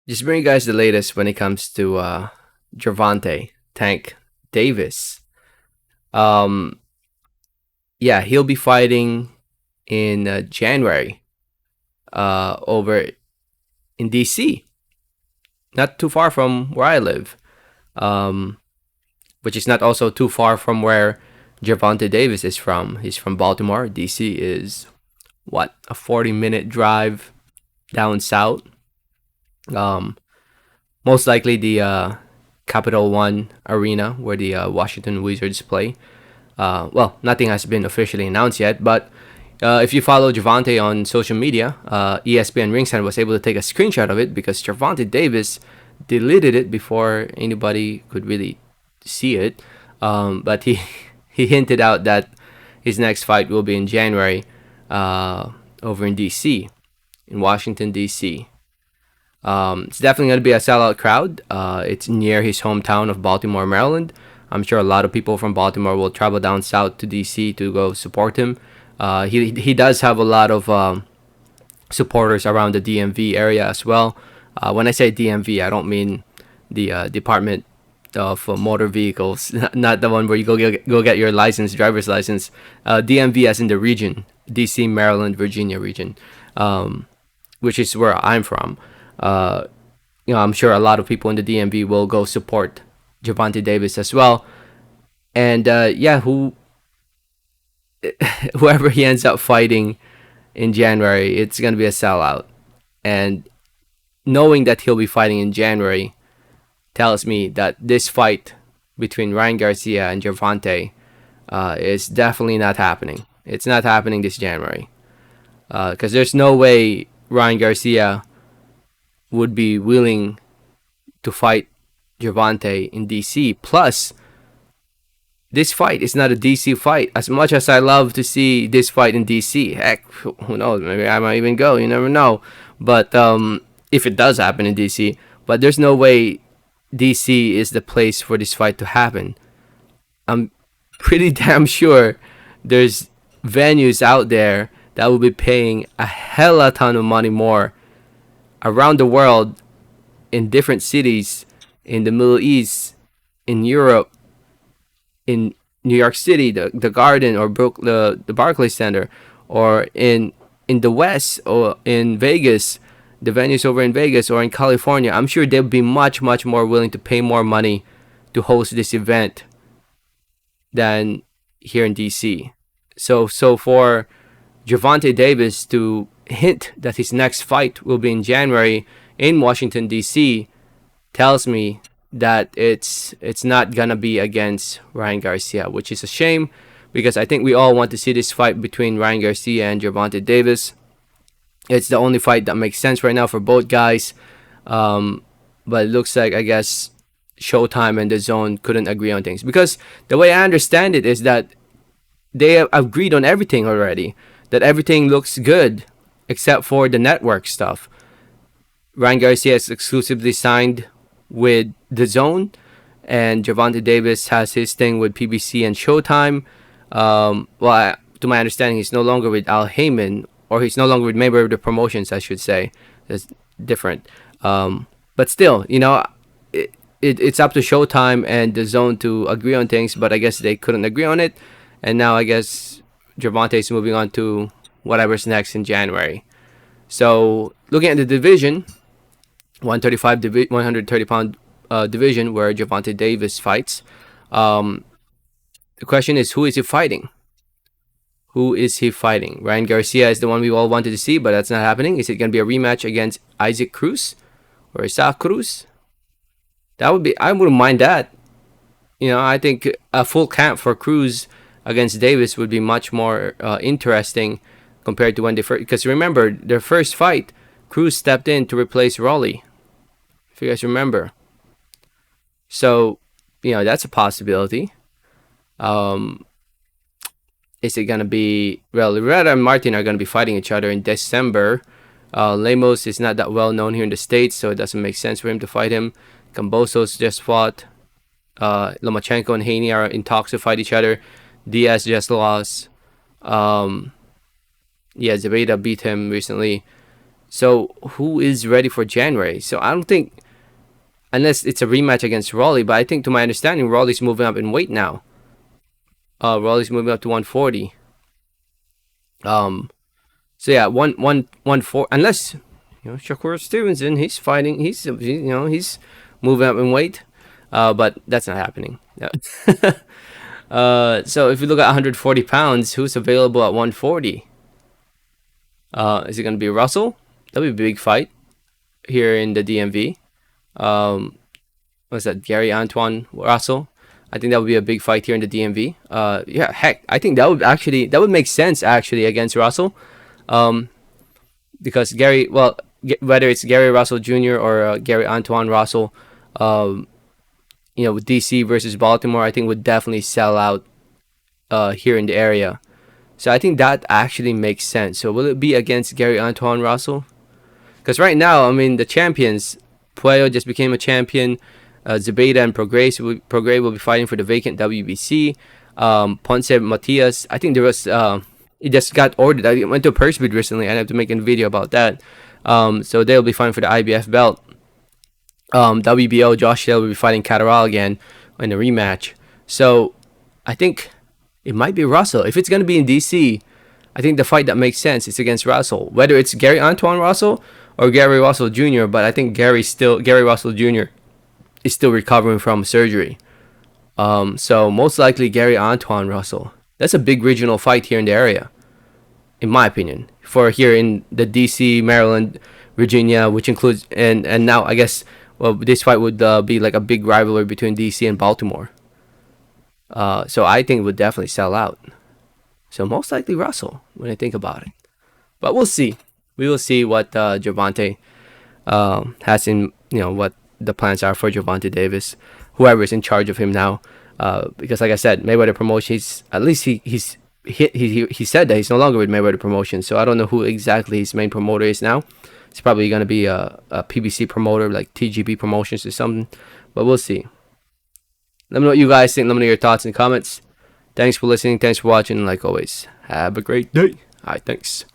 Just bring you guys the latest when it comes to Gervonta Tank Davis. Um, yeah, he'll be fighting in January over in DC, not too far from where I live, um, which is not also too far from where Gervonta Davis is from. He's from Baltimore. DC is what, a 40-minute drive down south. Um, Most likely the Capital One Arena where the Washington Wizards play. Well, nothing has been officially announced yet, but if you follow Gervonta on social media, ESPN Ringside was able to take a screenshot of it because Gervonta Davis deleted it before anybody could really see it. But he he hinted out that his next fight will be in January over in DC, in Washington DC. It's definitely going to be a sellout crowd. It's near his hometown of Baltimore, Maryland. I'm sure a lot of people from Baltimore will travel down south to DC to go support him. He does have a lot of supporters around the DMV area as well. When I say DMV, I don't mean the Department of Motor Vehicles, not the one where you go get your license, driver's license. DMV as in the region, DC, Maryland, Virginia region, which is where I'm from. Uh, I'm sure a lot of people in the DMV will go support Gervonta Davis as well. And yeah, whoever he ends up fighting in January, it's gonna be a sellout. And knowing that he'll be fighting in January tells me that this fight between Ryan Garcia and Gervonta is definitely not happening. It's not happening this January because there's no way Ryan Garcia would be willing to fight Gervonta in DC. Plus, this fight is not a DC fight. As much as I love to see this fight in DC, heck, who knows? Maybe I might even go. You never know. But if it does happen in DC, but there's no way DC is the place for this fight to happen. I'm pretty damn sure there's venues out there that will be paying a hell of a ton of money more around the world, in different cities, in the Middle East, in Europe, in New York City, the Garden or the Barclays Center, or in the West or in Vegas, the venues over in Vegas or in California. I'm sure they'll be much more willing to pay more money to host this event than here in DC. So for Gervonta Davis to hint that his next fight will be in January in Washington DC tells me that it's not gonna be against Ryan Garcia, which is a shame because I think we all want to see this fight between Ryan Garcia and Gervonta Davis. It's the only fight that makes sense right now for both guys. But it looks like, I guess, Showtime and the Zone couldn't agree on things because the way I understand it is that they have agreed on everything already, that everything looks good except for the network stuff. Ryan Garcia is exclusively signed with the Zone, and Gervonta Davis has his thing with PBC and Showtime. To my understanding, he's no longer with Al Heyman, or he's no longer with Mayweather of the Promotions, I should say. That's different. But still, it's up to Showtime and the Zone to agree on things, but I guess they couldn't agree on it. And now I guess Gervonta is moving on to whatever's next in January. So looking at the division, 130 pound division where Gervonta Davis fights. The question is, who is he fighting? Who is he fighting? Ryan Garcia is the one we all wanted to see, but that's not happening. Is it going to be a rematch against Isaac Cruz or Isaac Cruz? I wouldn't mind that. I think a full camp for Cruz against Davis would be much more interesting compared to when they first. Because remember, their first fight, Cruz stepped in to replace Raleigh. If you guys remember. So, that's a possibility. Is it going to be... Well, Rivera and Martin are going to be fighting each other in December. Lemos is not that well known here in the States, so it doesn't make sense for him to fight him. Cambosos just fought. Lomachenko and Haney are in talks to fight each other. Diaz just lost. Zabeda beat him recently. So who is ready for January? So I don't think, unless it's a rematch against Raleigh, but I think to my understanding, Raleigh's moving up in weight now. Raleigh's moving up to 140. Um, so yeah, one four. Unless Shakur Stevenson, he's fighting. He's moving up in weight. But that's not happening. Yeah. So if you look at 140 pounds, who's available at 140? Is it going to be Russell? That'll be a big fight here in the DMV. Um, what's that? Gary Antoine Russell. I think that would be a big fight here in the DMV. Yeah, heck, I think that would make sense actually against Russell. Um, because whether it's Gary Russell Jr. or Gary Antoine Russell, um, with DC versus Baltimore, I think would definitely sell out here in the area. So I think that actually makes sense. So will it be against Gary Antoine Russell? Because right now, I mean, the champions, Puello just became a champion. Zebeda and Prograis will be fighting for the vacant WBC. Ponce Matias, I think there was, it just got ordered. I went to a purse bid recently. I have to make a video about that. So they'll be fighting for the IBF belt. WBO, Josh Hill will be fighting Catterall again in a rematch. So I think it might be Russell. If it's going to be in DC, I think the fight that makes sense is against Russell. Whether it's Gary Antoine Russell or Gary Russell Jr., but I think Gary Russell Jr. is still recovering from surgery. So most likely Gary Antoine Russell. That's a big regional fight here in the area, in my opinion. For here in the DC, Maryland, Virginia, which includes and now I guess this fight would be like a big rivalry between DC and Baltimore. So I think it would definitely sell out. So most likely Russell when I think about it. But we'll see. We will see what Gervonta has in, what the plans are for Gervonta Davis, whoever is in charge of him now. Because like I said, Mayweather Promotion, at least he said that he's no longer with Mayweather Promotion. So I don't know who exactly his main promoter is now. It's probably going to be a PBC promoter like TGB Promotions or something. But we'll see. Let me know what you guys think. Let me know your thoughts in the comments. Thanks for listening. Thanks for watching. And like always, have a great day. All right, thanks.